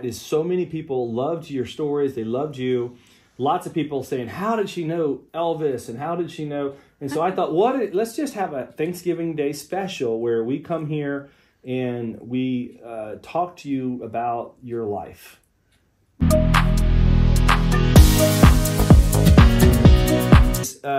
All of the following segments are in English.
is so many people loved your stories. They loved you. Lots of people saying, how did she know Elvis? And how did she know? And so I thought, let's just have a Thanksgiving Day special where we come here and we talk to you about your life.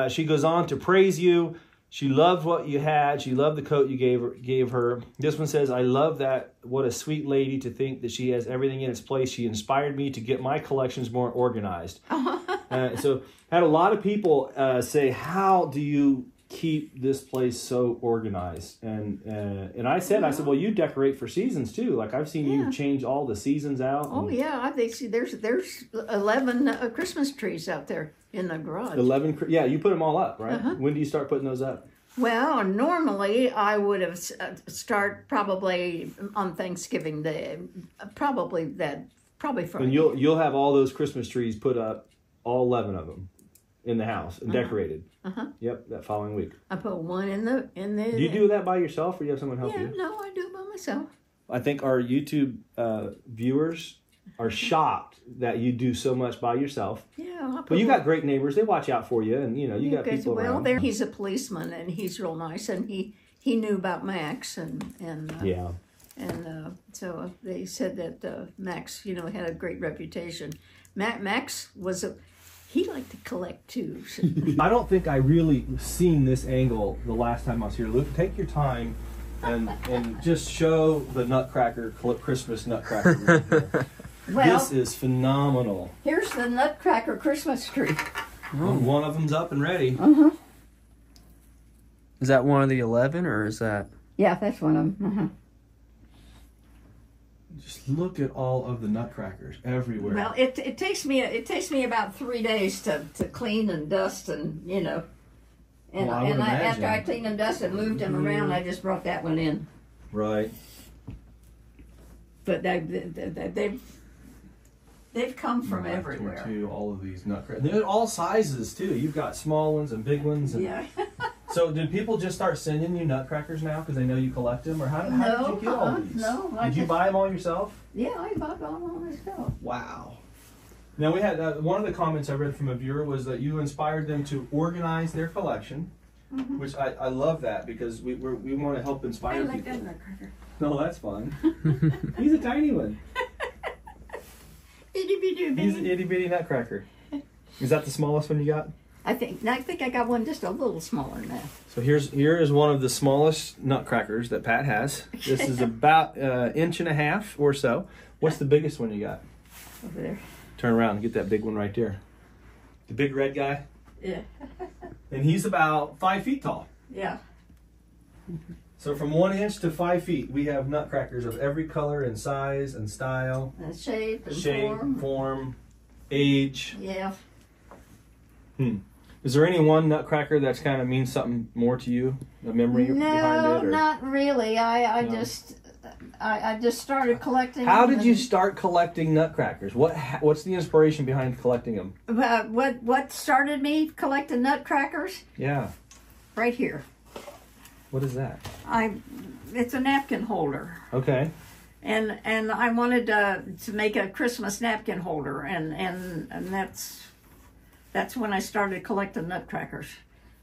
She goes on to praise you. She loved what you had. She loved the coat you gave her. This one says, I love that. What a sweet lady to think that she has everything in its place. She inspired me to get my collections more organized. So I had a lot of people say, how do you keep this place so organized? And I said, well, you decorate for seasons too. Like I've seen you change all the seasons out. Oh yeah, I think there's 11 Christmas trees out there in the garage. 11, yeah, you put them all up, right? When do you start putting those up? Well, normally I would have start probably on Thanksgiving Day, probably Friday. And you'll have all those Christmas trees put up, all 11 of them, in the house and decorated. Yep, that following week. I put one in the. Do you do that by yourself, or do you have someone help you? No, I do it by myself. I think our YouTube viewers are shocked that you do so much by yourself. Yeah, but you got great neighbors. They watch out for you, and you got people around. Well, he's a policeman, and he's real nice, and he knew about Max, so they said that Max, had a great reputation. Max he liked to collect too. So. I don't think I really seen this angle the last time I was here. Luke, take your time and just show the Nutcracker Christmas Nutcracker. Well, this is phenomenal. Here's the Nutcracker Christmas tree. Oh, one of them's up and ready. Is that one of the 11, or is that? Yeah, that's one of them. Just look at all of the nutcrackers everywhere. Well, it takes me about 3 days to clean and dust and And, after I cleaned and dusted and moved them around, I just brought that one in. Right. But they've come from everywhere. To all of these nutcrackers. They're all sizes too. You've got small ones and big ones. And yeah. So did people just start sending you nutcrackers now because they know you collect them, or how did you get all these? No. Did you buy them all yourself? Yeah, I bought them all myself. Wow. Now we had one of the comments I read from a viewer was that you inspired them to organize their collection, which I love that because we want to help inspire people. I like that nutcracker. No, that's fun. He's a tiny one. Itty bitty baby. He's an itty bitty nutcracker. Is that the smallest one you got? I think I got one just a little smaller than that. So here is one of the smallest nutcrackers that Pat has. This is about 1.5 inches or so. What's the biggest one you got? Over there. Turn around and get that big one right there. The big red guy? Yeah. And he's about 5 feet tall. Yeah. So from 1 inch to 5 feet, we have nutcrackers of every color and size and style. And shape and form, age. Yeah. Is there any one nutcracker that's kind of means something more to you? A memory behind it? No, not really. I just started collecting. How did you start collecting nutcrackers? What's the inspiration behind collecting them? What started me collecting nutcrackers? Yeah. Right here. What is that? It's a napkin holder. Okay. And I wanted to make a Christmas napkin holder, and that's when I started collecting nutcrackers,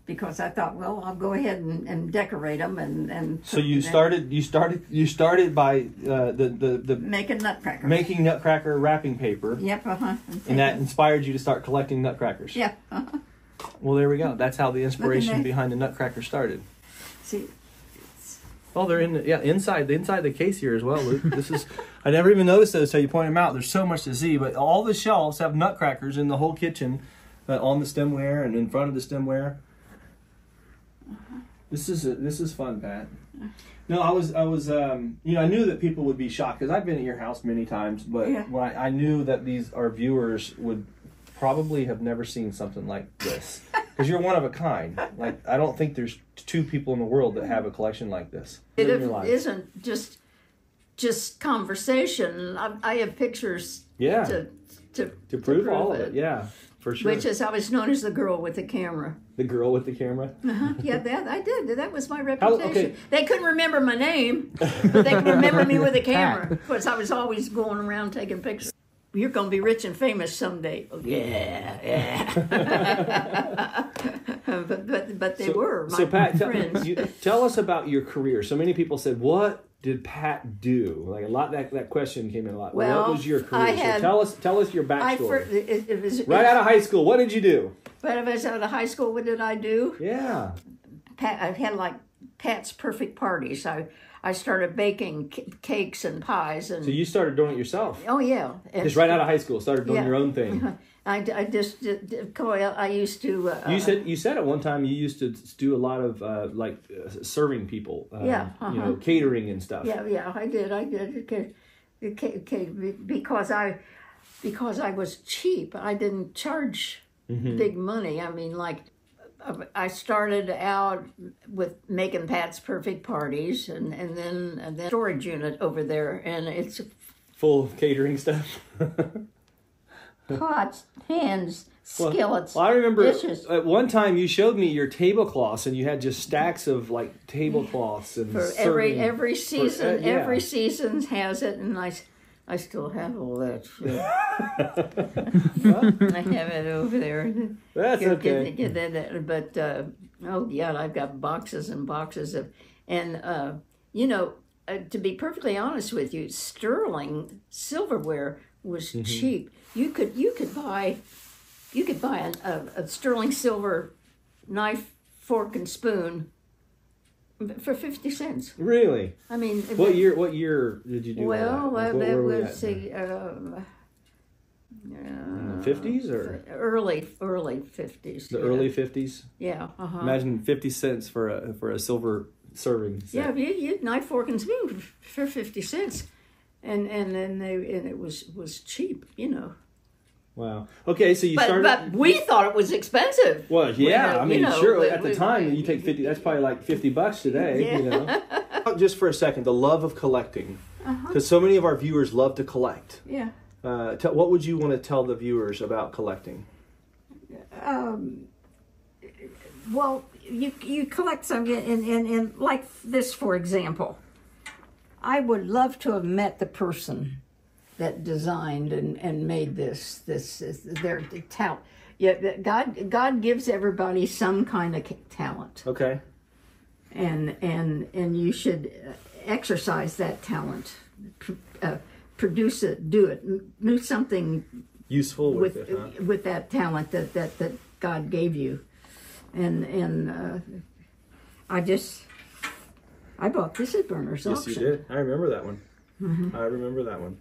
because I thought, well, I'll go ahead and decorate them and. So you started by the making nutcrackers. Making nutcracker wrapping paper. Yep. And that inspired you to start collecting nutcrackers. Yeah. Well, there we go. That's how the inspiration behind the nutcracker started. See. Oh, they're inside the case here as well, Luke. This is I never even noticed those until you point them out. There's so much to see, but all the shelves have nutcrackers in the whole kitchen, on the stemware and in front of the stemware. This is fun, Pat. No, I was I knew that people would be shocked because I've been at your house many times, but when I knew that our viewers would probably have never seen something like this. Because you're one of a kind. Like, I don't think there's 2 people in the world that have a collection like this. It isn't just conversation. I have pictures. Yeah. To prove all of it. Yeah. for sure. Which is, I was known as the girl with the camera. The girl with the camera. Yeah, that I did. That was my reputation. okay. They couldn't remember my name, but they could remember me with a camera. Of course, I was always going around taking pictures. You're going to be rich and famous someday. Oh, yeah. but they were my Pat, friends. tell us about your career. So many people said, "What did Pat do?" Like a lot. That question came in a lot. Well, what was your career? So tell us your backstory. It was right out of high school, what did you do? Right out of high school, what did I do? Yeah. I had like Pat's Perfect Parties. I started baking cakes and pies. And So you started doing it yourself? Oh, yeah. Just right out of high school, started doing your own thing. I used to... you said at one time you used to do a lot of serving people. Catering and stuff. Yeah, I did. Because I was cheap. I didn't charge big money. I mean, like... I started out with making Pat's Perfect Parties, and then storage unit over there, and it's full of catering stuff. Pots, pans, skillets. Well, I remember dishes. At one time you showed me your tablecloths, and you had just stacks of like tablecloths and for every season. Every season has it, and I still have all that shit. I have it over there. That's okay. Get that, but I've got boxes and boxes of, and to be perfectly honest with you, sterling silverware was cheap. You could buy a sterling silver knife, fork, and spoon for 50 cents. Really? I mean, what year did you do well, that? Well, Where let's see, 50s or early 50s. The early 50s. Yeah. Imagine 50 cents for a silver serving set. Yeah, you knife, fork, and spoon for 50 cents, and it was cheap, Wow. Okay, so you started. But we thought it was expensive. Well, yeah. Sure. At the time, you take 50. That's probably like $50 today. Yeah. Just for a second, the love of collecting, because so many of our viewers love to collect. Yeah. What would you want to tell the viewers about collecting? Well, you collect something, and like this, for example, I would love to have met the person that designed and made this their talent. Yeah, God gives everybody some kind of talent. Okay. And you should exercise that talent, produce it, do something useful with it, huh? With that talent that God gave you, and I bought thistle burners. Yes, you did. I remember that one. I remember that one.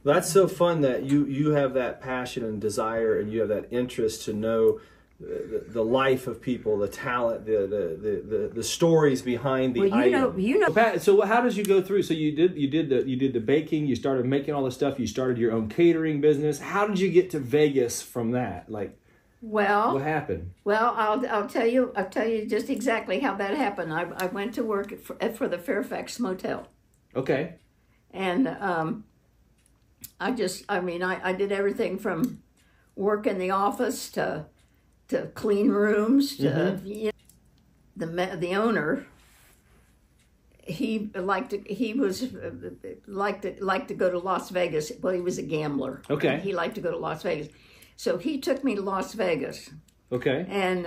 That's so fun that you have that passion and desire, and you have that interest to know the life of people, the talent, the stories behind the item. Pat, so how did you go through? So you did the baking. You started making all the stuff. You started your own catering business. How did you get to Vegas from that? What happened? Well, I'll tell you just exactly how that happened. I went to work for the Fairfax Motel. Okay. And I did everything from work in the office to clean rooms to the owner. He liked to go to Las Vegas. Well, he was a gambler. Okay. He liked to go to Las Vegas, so he took me to Las Vegas. Okay. And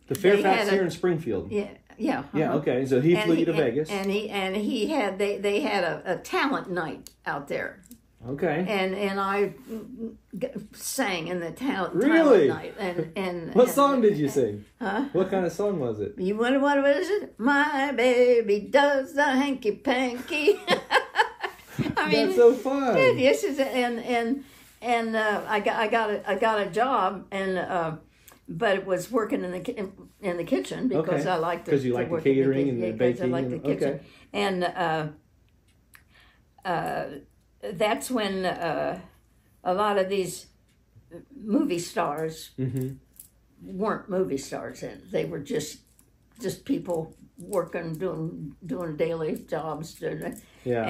the Fairfax here in Springfield. Yeah. Yeah. Yeah. Okay. So he flew you to Vegas. They had a talent night out there. Okay. And I sang in the talent night. And what song did you sing? Huh? What kind of song was it? You wonder what was it? My baby does the hanky panky. That's so fun. Yes, and I got a job, and but it was working in the kitchen because I liked because you like the catering and the baking. I like the kitchen, and that's when a lot of these movie stars weren't movie stars. They were just people working, doing daily jobs. Yeah.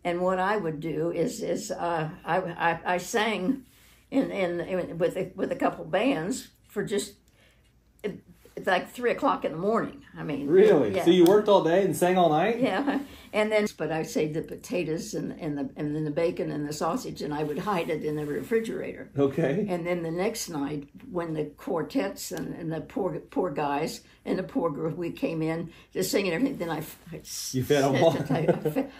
And what I would do is I sang and with a couple bands for just it's like 3 o'clock in the morning. I mean, Really? yeah. So you worked all day and sang all night? Yeah, and then but I saved the potatoes and then the bacon and the sausage, and I would hide it in the refrigerator. Okay. And then the next night, when the quartets and the poor guys and the poor group, we came in to sing and everything, then You fed them all?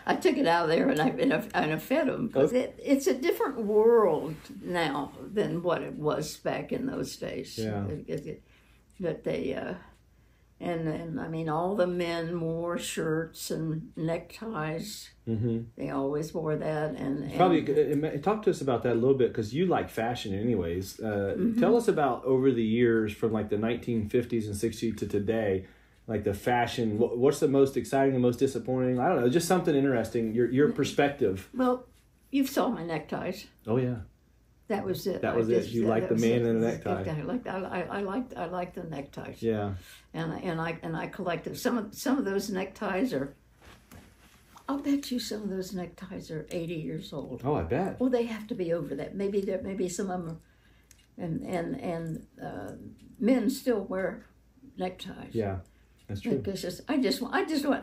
I took it out of there and I fed them. Because it's a different world now than what it was back in those days. Yeah. But they, and I mean, all the men wore shirts and neckties. Mm-hmm. They always wore that. And Probably talk to us about that a little bit, because you like fashion anyways. Tell us about over the years from like the 1950s and 60s to today, like the fashion. What's the most exciting, the most disappointing? I don't know, just something interesting. Your perspective. Well, you saw my neckties. Oh yeah. That was it. That was it. You liked the man in the necktie. I liked the neckties. Yeah. And I collected some of those neckties are. I'll bet you some of those neckties are 80 years old. Oh, I bet. Well, they have to be over that. Maybe some of them are, and men still wear neckties. Yeah, that's true. Because I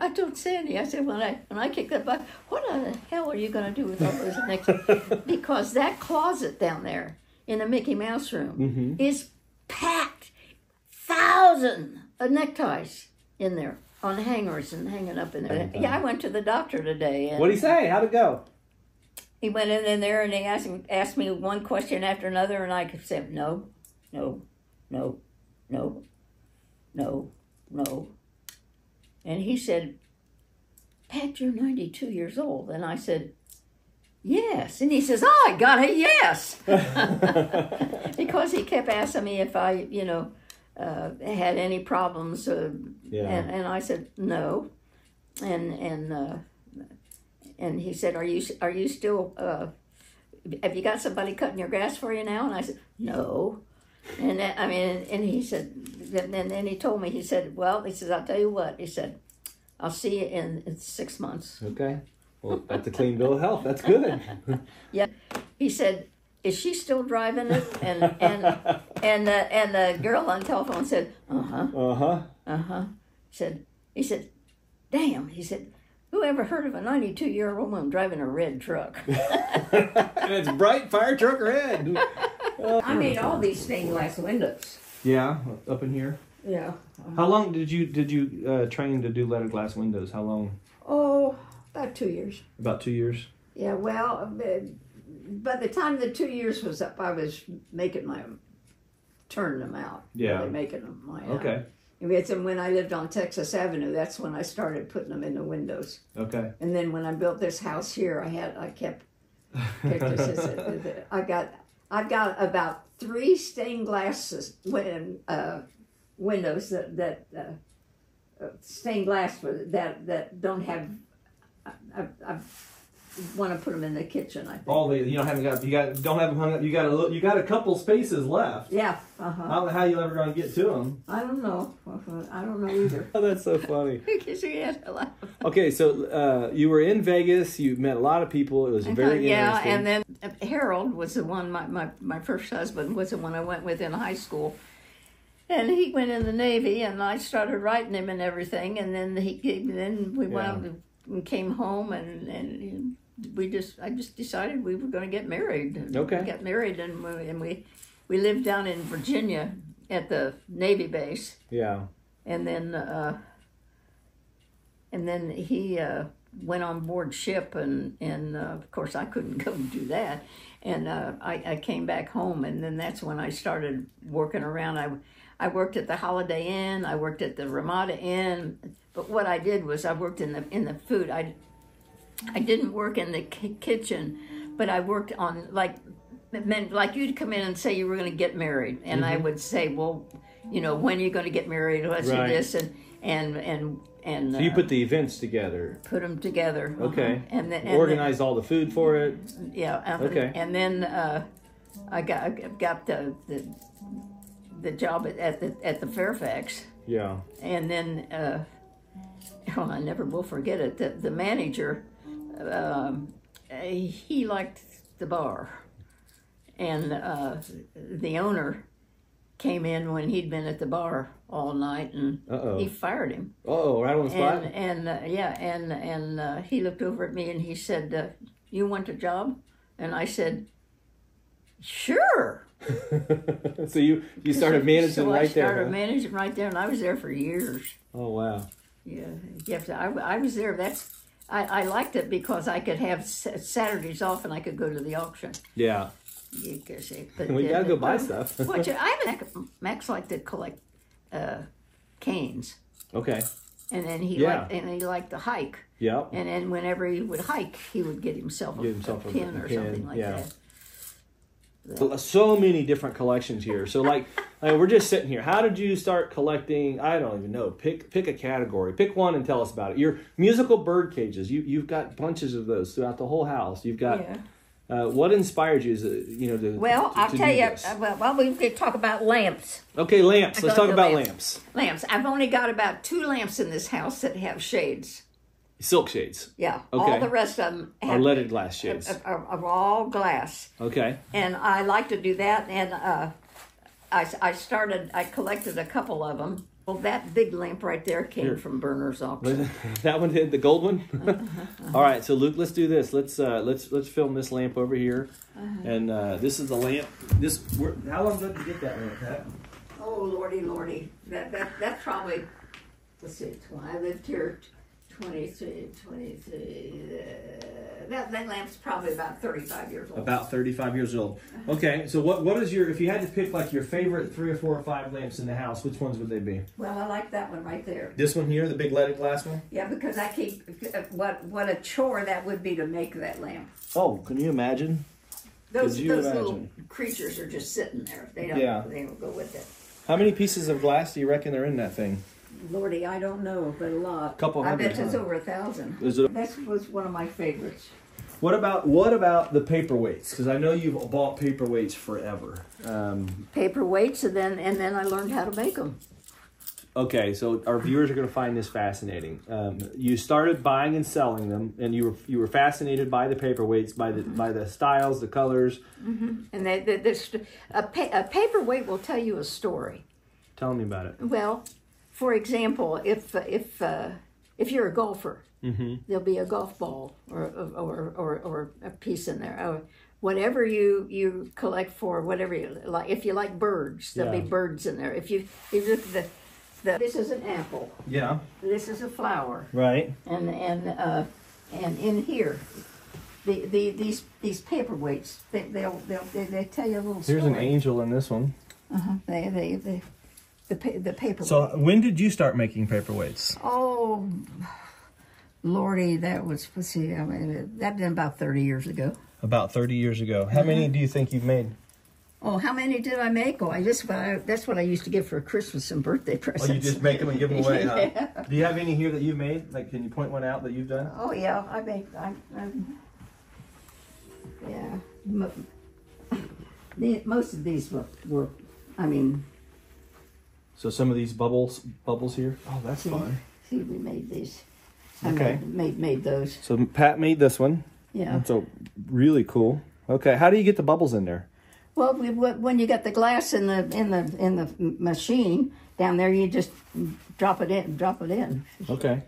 told Sandy, I said when I kicked that butt, what the hell are you going to do with all those neckties? Because that closet down there in the Mickey Mouse room is packed, thousands of neckties in there on hangers and hanging up in there. Yeah, I went to the doctor today. What'd he say? How'd it go? He went in there and he asked me one question after another, and I said no, no, no, no, no, no. And he said, Pat, you're 92 years old. And I said, yes. And he says, oh, I got a yes. Because he kept asking me if I, had any problems. And I said, no. And he said, are you still, have you got somebody cutting your grass for you now? And I said, no. And he said, and then he told me, he said, well, he says, I'll tell you what, he said, I'll see you in 6 months. Okay. Well, that's a clean bill of health. That's good. Yeah. He said, is she still driving it? And the girl on the telephone said, uh-huh. Uh-huh. Uh-huh. He said, damn. He said, who ever heard of a 92-year-old woman driving a red truck? And it's bright fire truck red. I made all these stained glass windows. Yeah, up in here. Yeah. How long did you train to do leaded glass windows? How long? Oh, about 2 years. About 2 years. Yeah. Well, by the time the 2 years was up, I was turning them out. Yeah. Really making them my own. Okay. And when I lived on Texas Avenue, that's when I started putting them in the windows. Okay. And then when I built this house here, I kept I've got about 3 stained glass windows that stained glass that don't have. I want to put them in the kitchen. I think. Don't have them hung up. You got a couple spaces left. Yeah. I don't know how you're ever going to get to them. I don't know. I don't know either. Oh, that's so funny. Yeah. Okay, so you were in Vegas. You met a lot of people. It was very interesting. And then Harold was the one. My first husband was the one I went with in high school. And he went in the Navy, and I started writing him and everything. And then we went on and came home, and I just decided we were going to get married. Okay. We got married, and we lived down in Virginia at the Navy base. Yeah. And then he went on board ship, and of course I couldn't go and do that. And I came back home, and then that's when I started working around. I worked at the Holiday Inn. I worked at the Ramada Inn. But what I did was I worked in the food. I didn't work in the kitchen, but I worked on like you'd come in and say you were going to get married, and I would say, well, when are you going to get married? Let's do this, and so you put the events together. Put them together. Okay. And then organized all the food for it. Yeah. Okay. And then I got the job at the Fairfax. Yeah. And then I never will forget it. The manager, he liked the bar, and the owner came in when he'd been at the bar all night, and he fired him. Oh, right on the spot. And he looked over at me and he said, "You want a job?" And I said, "Sure." So you started managing so right there. I started managing right there, and I was there for years. Oh wow. Yeah, I was there. I liked it because I could have Saturdays off and I could go to the auction. Yeah. You gotta go buy stuff. Max liked to collect canes. Okay. And then he liked to hike. Yeah. And then whenever he would hike, he would get himself a pin or something like that. So many different collections here. So like we're just sitting here. How did you start collecting? I don't even know. Pick a category. Pick one and tell us about it. Your musical bird cages. You've got bunches of those throughout the whole house. You've got. Yeah. What inspired you? I'll tell you. Well, we could talk about lamps. Okay, lamps. Let's talk about lamps. Lamps. I've only got about 2 lamps in this house that have shades. Silk shades. Yeah. Okay. All the rest of them are leaded glass shades. Are all glass. Okay. And I like to do that. And I collected a couple of them. Well, that big lamp right there came from Berner's auction. That one did, the gold one? All right, so Luke, let's do this. Let's film this lamp over here. And this is the lamp. How long ago did you get that lamp, Pat? Oh, lordy. That's probably, let's see, I lived here 23. That lamp's probably about 35 years old. About 35 years old. Okay, so what is if you had to pick like your favorite 3 or 4 or 5 lamps in the house, which ones would they be? Well, I like that one right there. This one here, the big leaded glass one? Yeah, because I keep, what a chore that would be to make that lamp. Oh, can you imagine? Those little creatures are just sitting there. They don't go with it. How many pieces of glass do you reckon are in that thing? Lordy, I don't know, but a lot. Couple hundred. I bet it's over 1,000. That was one of my favorites. What about the paperweights? Because I know you've bought paperweights forever. Paperweights, and then I learned how to make them. Okay, so our viewers are going to find this fascinating. You started buying and selling them, and you were fascinated by the paperweights, by the styles, the colors. Mm-hmm. And a paperweight will tell you a story. Tell me about it. Well, for example, if you're a golfer, there'll be a golf ball or a piece in there. Or whatever you collect for, whatever you like. If you like birds, there'll be birds in there. If you look at this is an apple. Yeah. This is a flower. Right. And in here, these paperweights, they tell you a little story. Here's an angel in this one. The paperweight. So when did you start making paperweights? Oh, Lordy, that was, let's see, that'd been about 30 years ago. About 30 years ago. How many do you think you've made? Oh, how many did I make? Oh, that's what I used to give for Christmas and birthday presents. Oh, you just make them and give them away, huh? Yeah. Do you have any here that you've made? Like, can you point one out that you've done? Oh, yeah, I made, most of these were, So some of these bubbles here? Oh, that's fun. See, we made these. Okay. I made those. So Pat made this one. Yeah. So really cool. Okay, how do you get the bubbles in there? Well, when you got the glass in the machine down there, you just drop it in. Okay.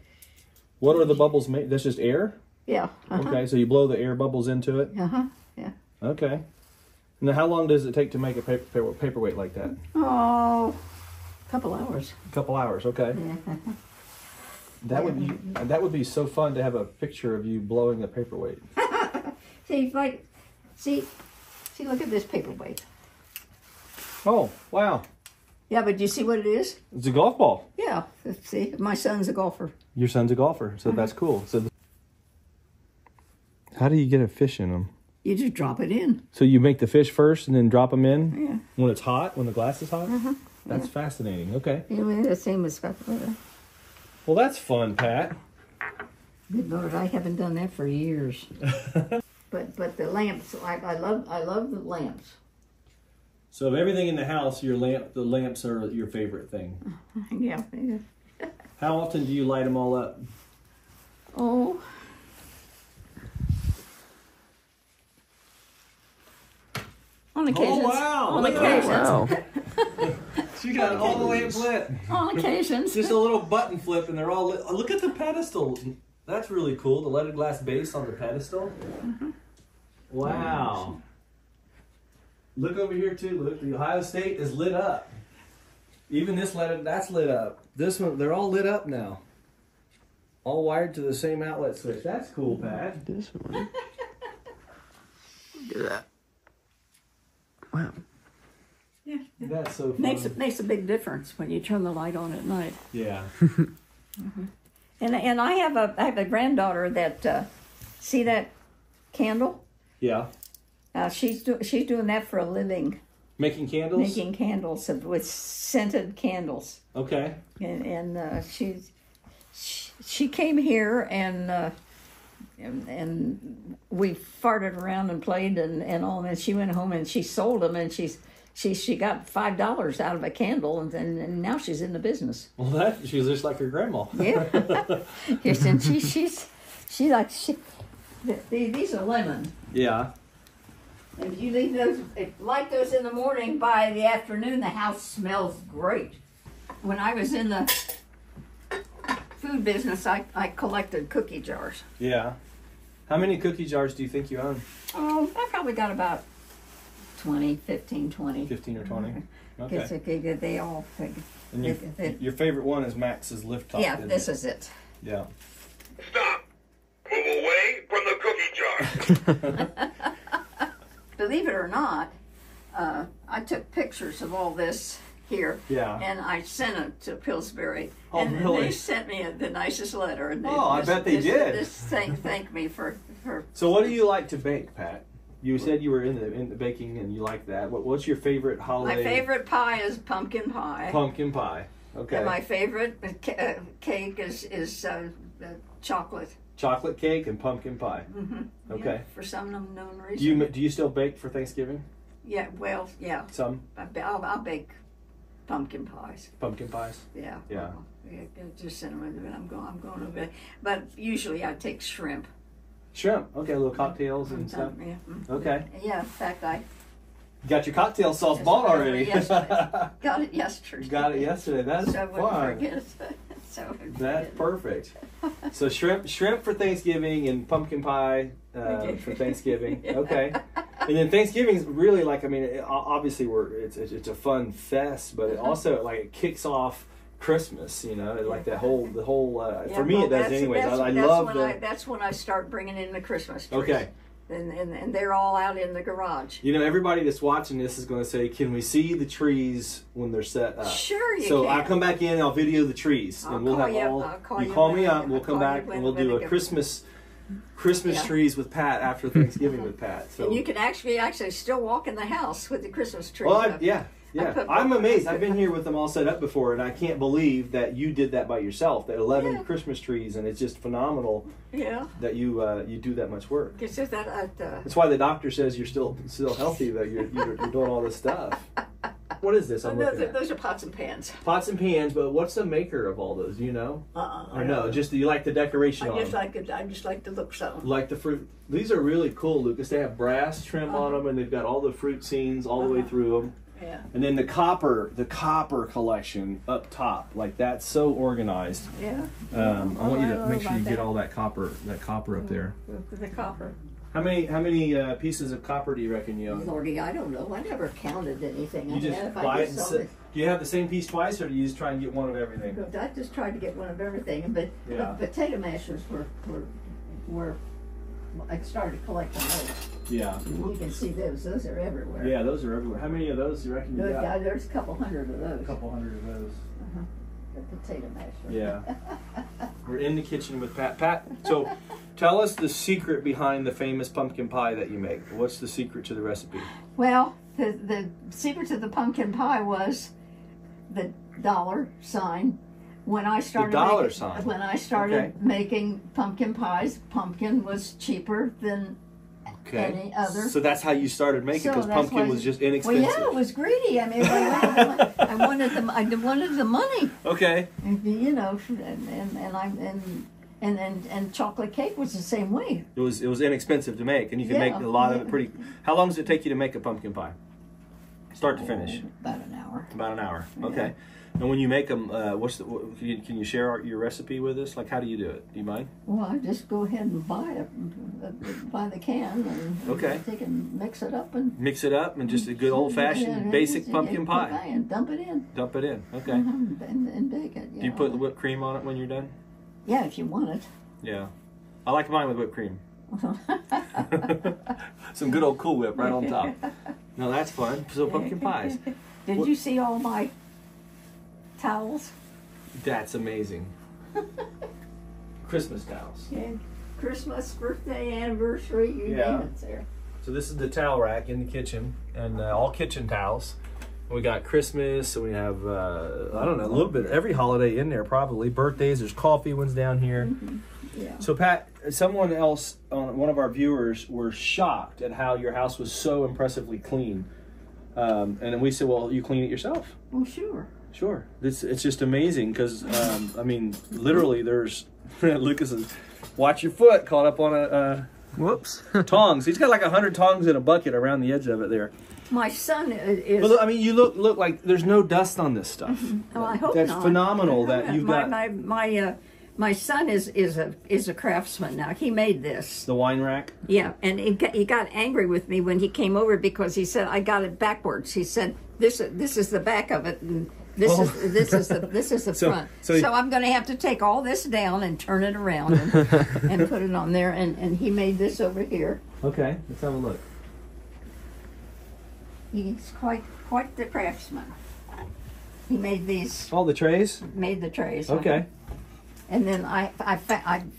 What are the bubbles made? That's just air? Yeah. Okay, so you blow the air bubbles into it? Yeah. Okay. Now, how long does it take to make a paperweight like that? Oh, a couple hours. A couple hours, okay. Yeah. That would be so fun to have a picture of you blowing the paperweight. See, look at this paperweight. Oh, wow. Yeah, but do you see what it is? It's a golf ball. Yeah. See, my son's a golfer. Your son's a golfer, so that's cool. So, how do you get a fish in them? You just drop it in. So you make the fish first and then drop them in? Yeah. When it's hot, when the glass is hot? That's fascinating. Okay. Yeah, the same as... Well, that's fun, Pat. Good Lord, I haven't done that for years. But the lamps, I love the lamps. So of everything in the house, the lamps are your favorite thing. Yeah. How often do you light them all up? Oh. On occasions. Oh, wow. On Look at occasions. Wow. She got it all the way flip. On occasions. Just a little button flip, and they're all lit. Look at the pedestal. That's really cool. The leaded glass base on the pedestal. Wow. Look over here too. Look, the Ohio State is lit up. Even this leaded, that's lit up. This one, they're all lit up now. All wired to the same outlet switch. That's cool, Pat. This one. Look at that. Wow. Yeah. That's so fun. Makes a big difference when you turn the light on at night. Yeah. And I have a granddaughter that see that candle. Yeah. She's doing that for a living, Making candles? making candles with scented candles. Okay. And she came here and we farted around and played and all. And she went home and she sold them and she got $5 out of a candle and now she's in the business. Well, she's just like her grandma. Yeah. Yes, and these are lemon. Yeah. And if you leave those, light those in the morning, by the afternoon, the house smells great. When I was in the food business, I collected cookie jars. Yeah. How many cookie jars do you think you own? Oh, I probably got about 20. 15 or 20? Okay. Guess they all. And your favorite one is Max's Lift Top. Yeah, isn't this it? is it. Yeah. Stop! Move away from the cookie jar. Believe it or not, I took pictures of all this here. Yeah. And I sent it to Pillsbury. Oh, and really? they sent me the nicest letter. And I bet they did. Just thank me for. So what do you like to bake, Pat? You said you were in the baking and you like that. What's your favorite holiday? My favorite pie is pumpkin pie. Pumpkin pie. Okay. And my favorite cake is chocolate. Chocolate cake and pumpkin pie. Mm-hmm. Okay. Yeah, for some unknown reason. Do you still bake for Thanksgiving? Yeah. Well, yeah. Some I'll bake pumpkin pies. pumpkin pies. Yeah. Yeah. Just cinnamon. I'm going to bed. But usually I take shrimp. Shrimp. Okay, little cocktails and stuff. Yeah. Mm-hmm. Okay. Yeah. In fact, I You got your cocktail sauce bought already. got it yesterday. Got it yesterday. That's So I wouldn't fun. forget it. So That's perfect. So shrimp for Thanksgiving and pumpkin pie for Thanksgiving. Okay. And then Thanksgiving's really like, I mean, obviously it's a fun fest, but it also like it kicks off Christmas, you know, like the whole for me it does anyways. I love that's when I start bringing in the Christmas trees. Okay. And they're all out in the garage. You know, everybody that's watching this is going to say, "Can we see the trees when they're set up?" Sure, you so can. I'll come back in and I'll video the trees, and we'll have all. You call me up, we'll come back, and we'll do a Christmas trees with Pat after Thanksgiving with Pat. So And you can actually still walk in the house with the Christmas tree. well, up. yeah. I'm amazed. I've been here with them all set up before, and I can't believe that you did that by yourself. That 11 Christmas trees, and it's just phenomenal. Yeah. That you do that much work. It's just that. That's why the doctor says you're still healthy. That you're doing all this stuff. What is this? I'm looking at? Those are pots and pans. Pots and pans, but what's the maker of all those? Do you know? Or no? Just you like the decoration on them? I just like the looks of them. Like the fruit. These are really cool, Lucas. They have brass trim on them, and they've got all the fruit scenes all the way through them. Yeah. And then the copper collection up top, like that's so organized. Yeah. I want you to make sure you get all that copper up there. The copper. How many pieces of copper do you reckon you own? Lordy, I don't know. I never counted anything. You just buy it and sit. Do you have the same piece twice, or do you just try and get one of everything? I just tried to get one of everything, but potato mashers were I started collecting those. Yeah. You can see those. Those are everywhere. Yeah, those are everywhere. How many of those do you reckon you got? There's a couple hundred of those. A couple hundred of those. The potato masher. Yeah. We're in the kitchen with Pat. Pat, so tell us the secret behind the famous pumpkin pie that you make. What's the secret to the recipe? Well, the secret to the pumpkin pie was the dollar sign. When I started making pumpkin pies, pumpkin was cheaper than any other. So that's how you started making, because pumpkin was just inexpensive. Well, yeah, it was greedy. I mean, I wanted the money. Okay. You know, and chocolate cake was the same way. It was inexpensive to make, and you can make a lot of it pretty. How long does it take you to make a pumpkin pie? Start to finish. About an hour. About an hour. Okay. And when you make them, can you share your recipe with us? Like, how do you do it? Do you mind? Well, I just go ahead and buy the can and Okay. take and mix it up and Mix it up and just a good old-fashioned basic pumpkin pie. and dump it in. Dump it in. Okay. And bake it. Do you put the whipped cream on it when you're done? Yeah, if you want it. Yeah. I like mine with whipped cream. Some good old Cool Whip right on top. No, that's fun. So pumpkin pies. Did you see all my towels? That's amazing. Christmas towels. Yeah. Christmas, birthday, anniversary, you Yeah. name it there. So this is the towel rack in the kitchen, and all kitchen towels. We got Christmas, and we have I don't know, a little bit of every holiday in there probably. Birthdays, there's coffee ones down here. Yeah. So Pat, someone else on one of our viewers were shocked at how your house was so impressively clean, and then we said, "Well, you clean it yourself." Well, sure. Sure, it's just amazing because I mean, literally, there's Lucas is watch your foot caught up on a Whoops. tongs. He's got like 100 tongs in a bucket around the edge of it there. My son is. But look, I mean, you look like there's no dust on this stuff. Oh, I hope That's not. phenomenal I hope that not. you've got My son is a craftsman now. He made this. the wine rack. Yeah, and he got angry with me when he came over because he said I got it backwards. He said this is the back of it and this is the So- front. so So, he- I'm going to have to take all this down and turn it around and put it on there. And he made this over here. Okay, let's have a look. He's quite the craftsman. He made these, All the trays. made the trays. Okay. And then I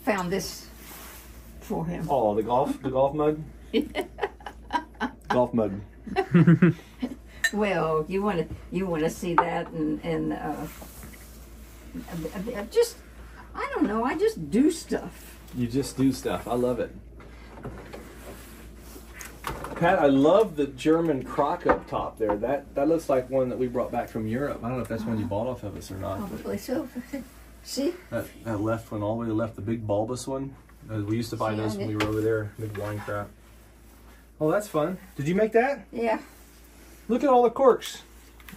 found this for him. Oh, the golf mug. Golf mug. Well, you want to see that and just I don't know. I just do stuff. You just do stuff. I love it. Pat, I love the German crock up top there. That looks like one that we brought back from Europe. I don't know if that's one you bought off of us or not. but Probably so. See? that left one all the way to left, the big bulbous one. We used to buy those when we were over there. Big wine crap. Oh, that's fun. Did you make that? Yeah, Look at all the corks.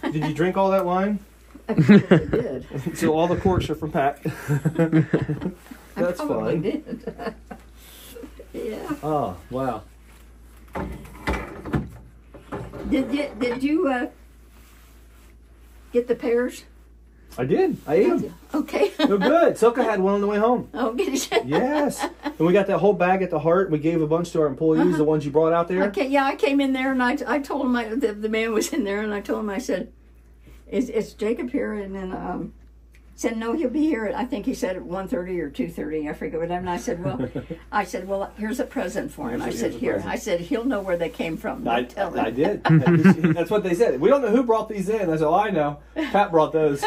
Did you drink all that wine? I probably did. So all the corks are from Pat. That's I probably fun. did. Yeah. Oh, wow. Did you get the pears? I did. I ate them. Okay. They're good. Silka had one on the way home. Oh, Yes. And we got that whole bag at the Heart. We gave a bunch to our employees, the ones you brought out there. Okay, yeah, I came in there and I told him the man was in there and I told him, I said, "Is Jacob here?" And then said, "No, he'll be here." I think he said at 1:30 or 2:30. I forget what time. And I said, "Well, here's a present for him." I said, Here's a "Here." present. I said, "He'll know where they came from." I Tell him. did. That's what they said. We don't know who brought these in. I said, "Oh, I know. Pat brought those."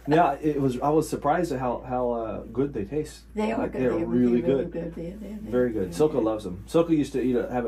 Yeah, I was surprised at how good they taste. They are Like, good. They're really good. They're Very good. Silka loves them. Silka used to have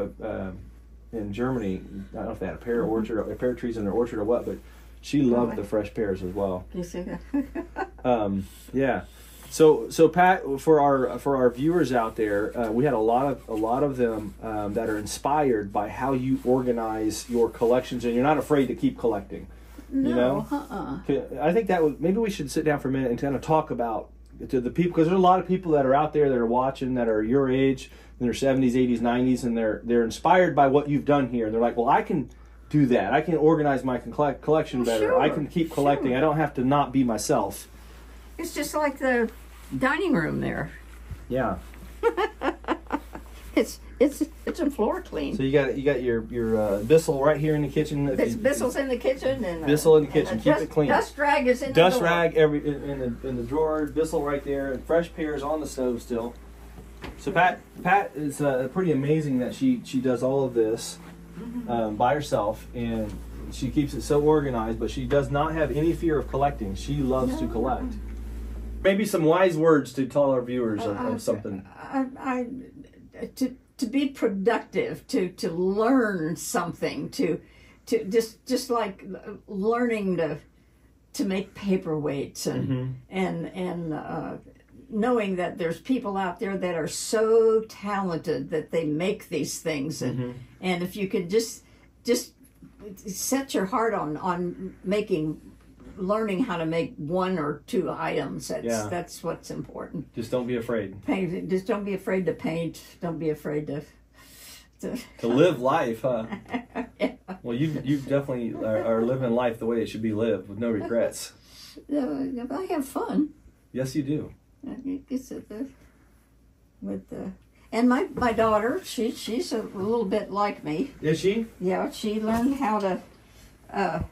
in Germany. I don't know if they had a pear orchard, or pear trees in their orchard or what, but she loved the fresh pears as well. You see that? Yeah. So Pat, for our viewers out there, we had a lot of them that are inspired by how you organize your collections, and you're not afraid to keep collecting. No, You know? I think maybe we should sit down for a minute and kind of talk about to the people, because there's a lot of people that are out there that are watching that are your age in their 70s, 80s, 90s, and they're inspired by what you've done here, and they're like, well, I can do that. I can organize my collection better. Sure, I can keep collecting. sure. I don't have to not be myself. It's just like the dining room there. Yeah. It's a floor clean. So you got your Bissell right here in the kitchen. There's Bissell's in the kitchen and Bissell in the and kitchen. a Keep dust, it clean. Dust rag is in Dust the door. rag in the drawer. Bissell right there, and fresh pears on the stove still. So Pat is pretty amazing that she does all of this by herself, and she keeps it so organized. But she does not have any fear of collecting. She loves to collect. Maybe some wise words to tell our viewers of something. To be productive, to learn something, to just like learning to make paperweights and knowing that there's people out there that are so talented that they make these things and if you could just set your heart on learning how to make 1 or 2 items. That's what's important. Just don't be afraid. Paint. Just don't be afraid to paint. Don't be afraid to live life, huh? Yeah. Well, you definitely are living life the way it should be lived, with no regrets. I have fun. Yes, you do. And my daughter, she's a little bit like me. Is she? Yeah, she learned how to.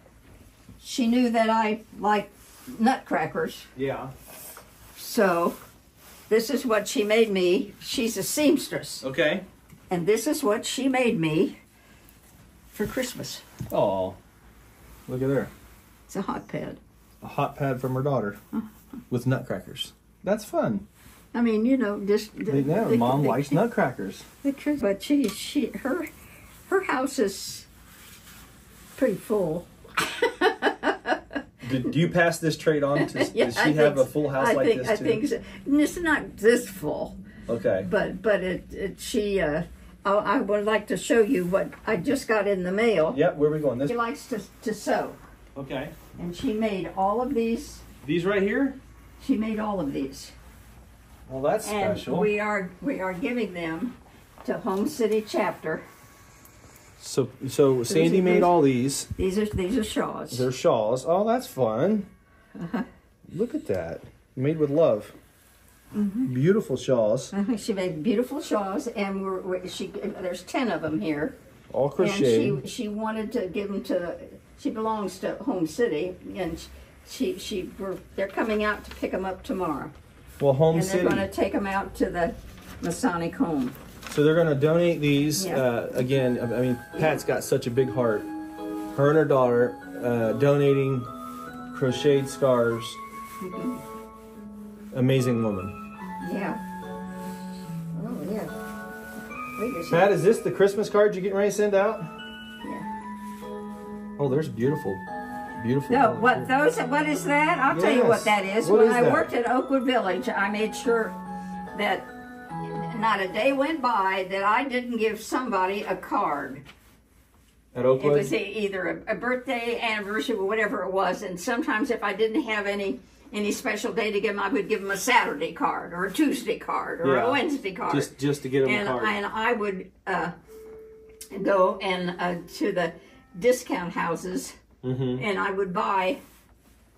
She knew that I like nutcrackers, Yeah. so this is what she made me. She's a seamstress, Okay. and this is what she made me for Christmas. Oh, look at there. It's a hot pad. A hot pad from her daughter with nutcrackers. That's fun. I mean, you know, just Mom likes nutcrackers. But her house is pretty full. Do you pass this trait on? Does she have a full house like this too? I think so. It's not this full, Okay. but I would like to show you what I just got in the mail. Yep. Where are we going? This. She likes to sew, Okay. and she made all of these. These right here. She made all of these, Well, that's and special. we are giving them to Home City Chapter. So Sandy made all these. These are shawls. They're shawls. Oh, that's fun. Look at that. Made with love. Mm-hmm. Beautiful shawls. She made beautiful shawls, and there's 10 of them here. All crocheted. And she wanted to give them to. She belongs to Home City, and they're coming out to pick them up tomorrow. Well, Home and City. they're going to take them out to the Masonic Home. So they're going to donate these. Yeah. Again, I mean, Pat's got such a big heart. Her and her daughter donating crocheted scarves. Mm-hmm. Amazing woman. Yeah. Oh yeah. Pat, is this the Christmas card you're getting ready to send out? Yeah. Oh, there's beautiful. No, what is that? I'll tell you what that is. What when is I that? worked at Oakwood Village, I made sure that not a day went by that I didn't give somebody a card. At Oakwood? It was either a birthday, anniversary, or whatever it was. And sometimes if I didn't have any special day to give them, I would give them a Saturday card or a Tuesday card or a Wednesday card. Just to get them a card. And I would go and to the discount houses, and I would buy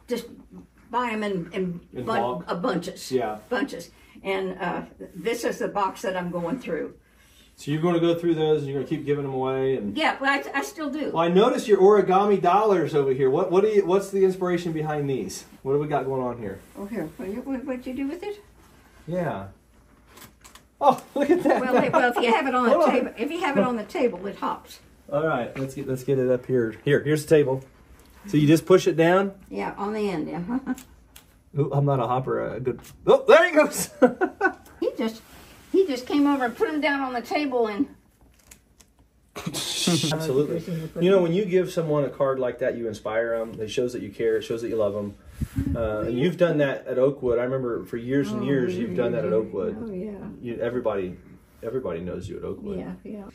them in bunches. Yeah. Bunches. And this is the box that I'm going through. So you're going to go through those and you're going to keep giving them away? And Yeah, well, I still do. well, I noticed your origami dollars over here. What's the inspiration behind these? What do we got going on here? Oh, here. What'd you do with it? Yeah. Oh, look at that. Well, if you have it on the table, it hops. All right, let's get it up here. Here's the table. So you just push it down. Yeah, on the end. Yeah. Ooh, I'm not a hopper. Good. Oh, there he goes. He just came over and put him down on the table and. Absolutely. You know, when you give someone a card like that, you inspire them. It shows that you care. It shows that you love them. And you've done that at Oakwood. I remember for years and years you've done that at Oakwood. Oh yeah. Everybody knows you at Oakwood. Yeah.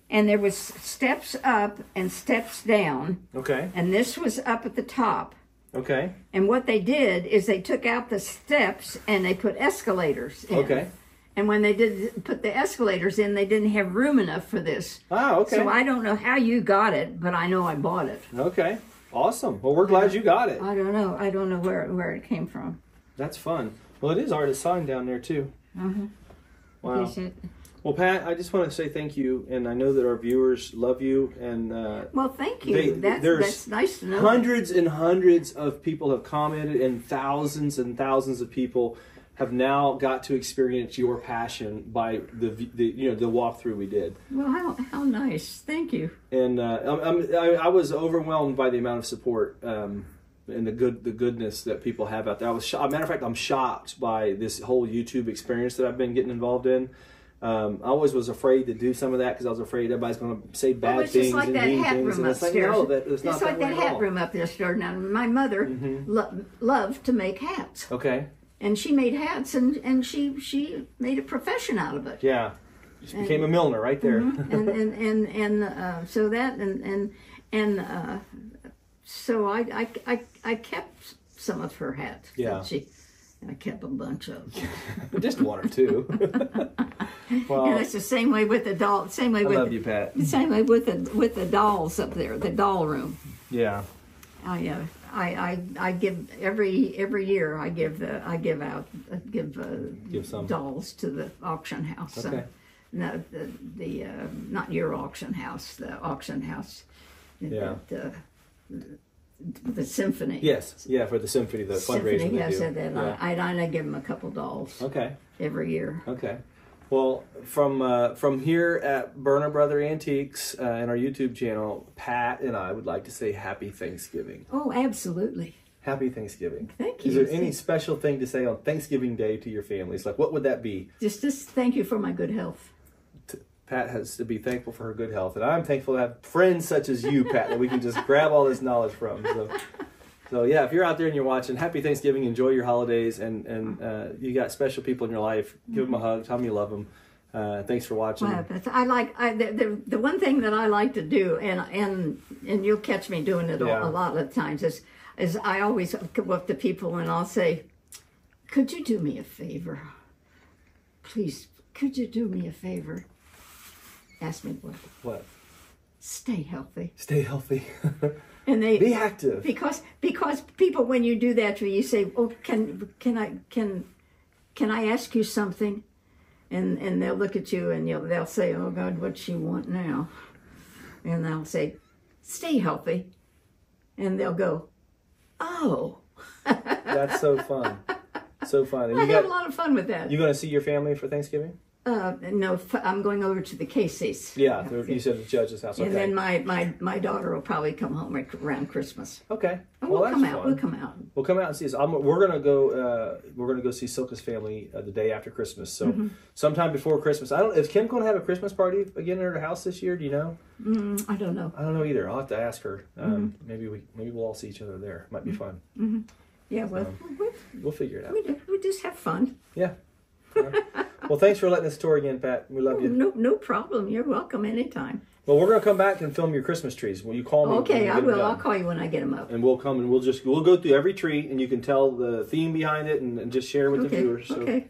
And there was steps up and steps down, Okay. and this was up at the top. Okay. And what they did is they took out the steps and they put escalators in. Okay. And when they did put the escalators in, they didn't have room enough for this. Ah, okay. So I don't know how you got it, but I know I bought it. Okay. Awesome. Well, we're glad you got it. I don't know where it came from. That's fun. Well, it is artist signed down there too. Uh-huh. Wow. Is it? Well, Pat, I just want to say thank you, and I know that our viewers love you, and Well, thank you. That's nice to know. Hundreds and hundreds of people have commented, and thousands of people have now got to experience your passion by the walkthrough we did. Well, how nice. Thank you. And I was overwhelmed by the amount of support and the goodness that people have out there. Matter of fact, I'm shocked by this whole YouTube experience that I've been getting involved in. I always was afraid to do some of that because I was afraid everybody's going to say bad things like and that mean hat things. room And it's like, upstairs. no, it's not It's like that hat room up there. Now, my mother loved to make hats. Okay. And she made hats, and she made a profession out of it. Yeah. Just became a Milner right there. So that so I kept some of her hats. Yeah. I kept a bunch of them. Just one or two. Well, And it's the same way with the doll. Same way I with love you, Pat. the same way with the dolls up there, the doll room. Yeah. I give every year I give some dolls to the auction house. Okay. No, the not your auction house, the auction house. Yeah. The symphony. Yes. Yeah, for the symphony, the fundraiser Symphony, they I do. said that. Yeah. I give them a couple dolls Okay. every year. Okay. Well, from here at Burner Brother Antiques and our YouTube channel, Pat and I would like to say Happy Thanksgiving. Oh, absolutely. Happy Thanksgiving. Thank you. Is there any special thing to say on Thanksgiving Day to your families? Like, what would that be? Just thank you for my good health. Pat has to be thankful for her good health, and I'm thankful to have friends such as you, Pat, that we can just grab all this knowledge from. So yeah, if you're out there and you're watching, Happy Thanksgiving, enjoy your holidays, and you got special people in your life, give them a hug, tell them you love them. Thanks for watching. Well, the one thing that I like to do, and you'll catch me doing it Yeah. a lot of times, is I always come up to people and I'll say, "Could you do me a favor? Please, could you do me a favor?" Ask me what. What? Stay healthy. Stay healthy. And they Be active. because people, when you do that, you say, "Oh, can I ask you something?" And they'll look at you and they'll say, "Oh God, what's she want now?" And I'll say, "Stay healthy," and they'll go, "Oh." That's so fun. So fun. And I you have a lot of fun with that. You going to see your family for Thanksgiving? No, I'm going over to the Casey's. Yeah, you said the judge's house. Okay. And then my daughter will probably come home around Christmas. Okay. And Well, we'll come that's out. fun. We'll come out. We'll come out and see us. We're gonna go. We're gonna go see Silka's family the day after Christmas. So sometime before Christmas. I don't. Is Kim going to have a Christmas party again at her house this year? Do you know? I don't know. I don't know either. I'll have to ask her. Maybe we'll all see each other there. Might be fun. Yeah, well, We'll figure it out. we just have fun. Yeah. Well, thanks for letting us tour again, Pat. We love you. No problem. You're welcome anytime. Well, we're gonna come back and film your Christmas trees. Will you call me? when Okay, you I get them will. done? I'll call you when I get them up. And we'll come and we'll go through every tree, and you can tell the theme behind it and just share with the Okay. viewers. So, Okay.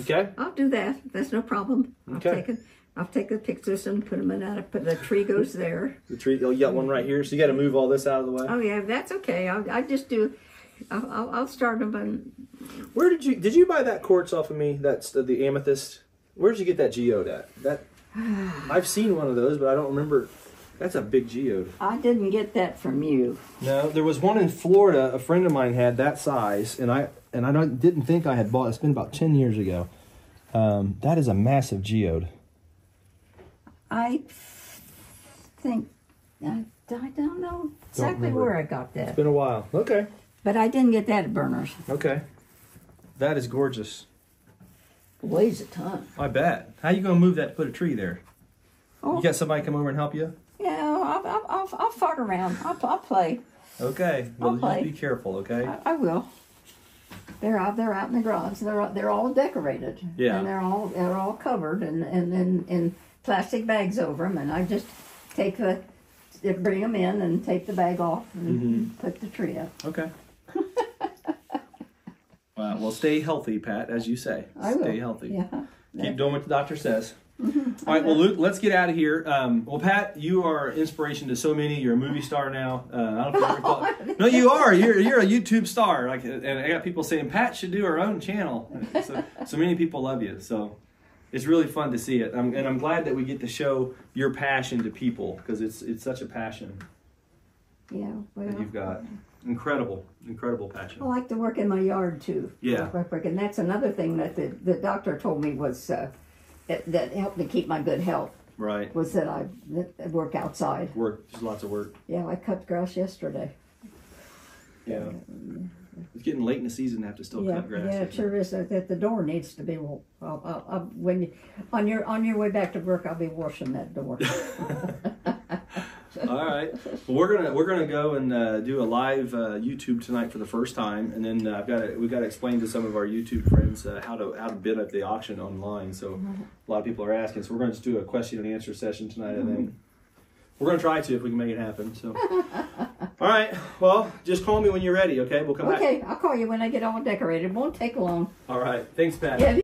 Okay. I'll do that. That's no problem. Okay. I'll take the pictures and put them in that. But the tree goes there. The tree. Oh, you got one right here. So you got to move all this out of the way. Oh yeah, that's okay. I just do. I'll start them. And Where did you buy that quartz off of me? That's the amethyst. Where did you get that geode at? I've seen one of those, but I don't remember. That's a big geode. I didn't get that from you. No, there was one in Florida. A friend of mine had that size, and I didn't think I had bought. It's been about 10 years ago. That is a massive geode. I think I don't know exactly remember. where I got that, It's been a while. Okay. but I didn't get that at Berners. Okay. That is gorgeous. Weighs a ton. I bet. How you gonna move that to put a tree there? Oh. You got somebody come over and help you? Yeah, I'll fart around. I'll play. Okay. Well, I'll play. just be careful, okay? I will. They're out in the garage. They're all decorated. Yeah. And they're all covered and in plastic bags over them. And I just bring them in and take the bag off and put the tree up. Okay. Well, stay healthy, Pat, as you say. I will. Stay healthy. Yeah. Keep doing what the doctor says. All right, well, Luke, let's get out of here. Well, Pat, you are inspiration to so many. You're a movie star now. I don't know if you ever thought. No, you are. You're a YouTube star. And I got people saying Pat should do her own channel. So many people love you. So it's really fun to see it. And I'm glad that we get to show your passion to people because it's such a passion Yeah. Well, that you've got. Incredible passion. I like to work in my yard too. Yeah. And that's another thing that the doctor told me was that helped me keep my good health. Right. Was that I work outside. Work. There's lots of work. Yeah, I cut grass yesterday. Yeah. It's getting late in the season to have to still cut grass. Yeah, it sure is. That the door needs to be. On your way back to work, I'll be washing that door. All right. Well, we're gonna go and do a live YouTube tonight for the first time, and then we've got to explain to some of our YouTube friends how to bid at the auction online. So a lot of people are asking. So we're gonna just do a question and answer session tonight, and then we're gonna try to if we can make it happen. So, all right. Well, just call me when you're ready. Okay, we'll come back. Okay, I'll call you when I get all decorated. It won't take long. All right. Thanks, Pat. Yeah.